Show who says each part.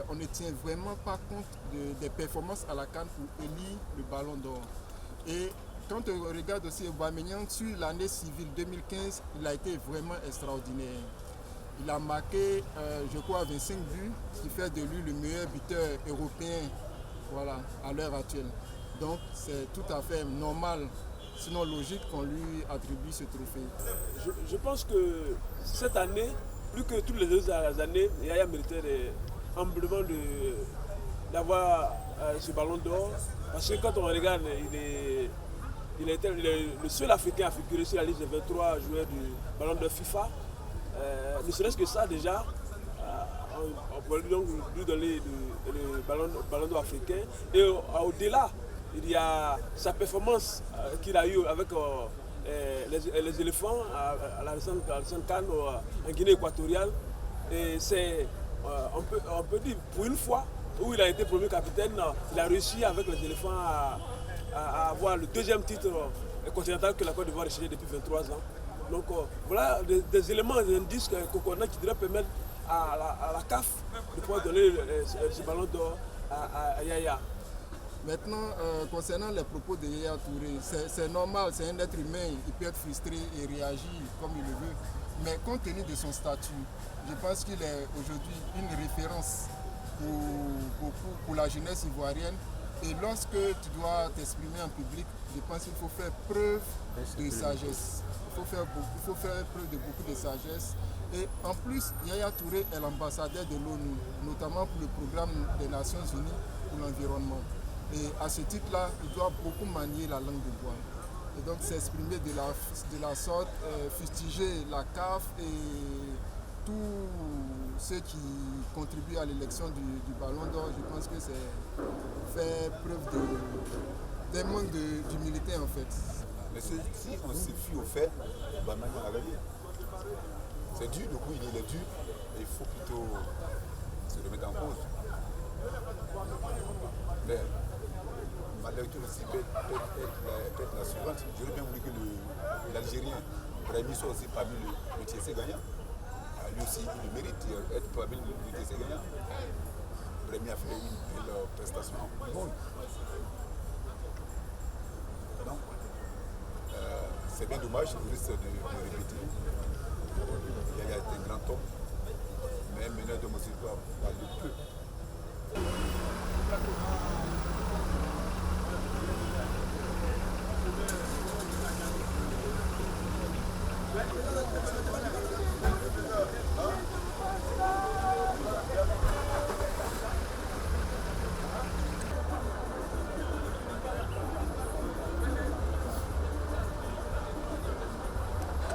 Speaker 1: on ne tient vraiment pas compte des performances à la CAN pour élire le Ballon d'Or. Et quand on regarde aussi Aubameyang sur l'année civile 2015, il a été vraiment extraordinaire. Il a marqué, je crois, 25 buts, ce qui fait de lui le meilleur buteur européen, voilà, à l'heure actuelle. Donc c'est tout à fait normal, sinon logique, qu'on lui attribue ce trophée.
Speaker 2: Je pense que cette année, plus que toutes les autres années, Yaya méritait amplement d'avoir ce ballon d'or. Parce que quand on regarde, il est le seul Africain à figurer sur la liste des 23 joueurs du ballon d'or FIFA. Ne serait-ce que ça déjà, on peut donc lui donner le ballon d'or africain. Et au-delà, il y a sa performance qu'il a eue avec les éléphants à la récente CAN en Guinée équatoriale. Et c'est, on peut dire, pour une fois où il a été premier capitaine, il a réussi avec les éléphants à avoir le deuxième titre continental que la Côte d'Ivoire a depuis 23 ans. Donc voilà des éléments, des indices qui devraient permettre à la CAF de pouvoir donner ce ballon d'or à Yaya.
Speaker 1: Maintenant, concernant les propos de Yaya Touré, c'est normal, c'est un être humain, il peut être frustré et réagir comme il le veut. Mais compte tenu de son statut, je pense qu'il est aujourd'hui une référence pour la jeunesse ivoirienne. Et lorsque tu dois t'exprimer en public, je pense qu'il faut faire preuve de sagesse. Il faut faire preuve de beaucoup de sagesse. Et en plus, Yaya Touré est l'ambassadeur de l'ONU, notamment pour le programme des Nations Unies pour l'environnement. Et à ce titre-là, il doit beaucoup manier la langue de bois. Et donc s'exprimer de la sorte, fustiger la CAF et tous ceux qui contribuent à l'élection du Ballon d'Or, je pense que c'est faire preuve d'un manque d'humilité en fait.
Speaker 3: Mais si on se fie au fait, Aubameyang a gagné. C'est dur, le coup il est dur, et il faut plutôt se remettre en cause. Mais ma lecture aussi peut être la suivante. J'aurais bien voulu que l'Algérien Brahimi soit aussi parmi le TSC gagnant. Lui aussi, il mérite d'être parmi le TSC gagnant. Brahimi a fait une belle prestation en monde. Donc, c'est bien dommage, je risque de répéter. Il y a été un grand homme, mais un meneur de Mossipa parle peu.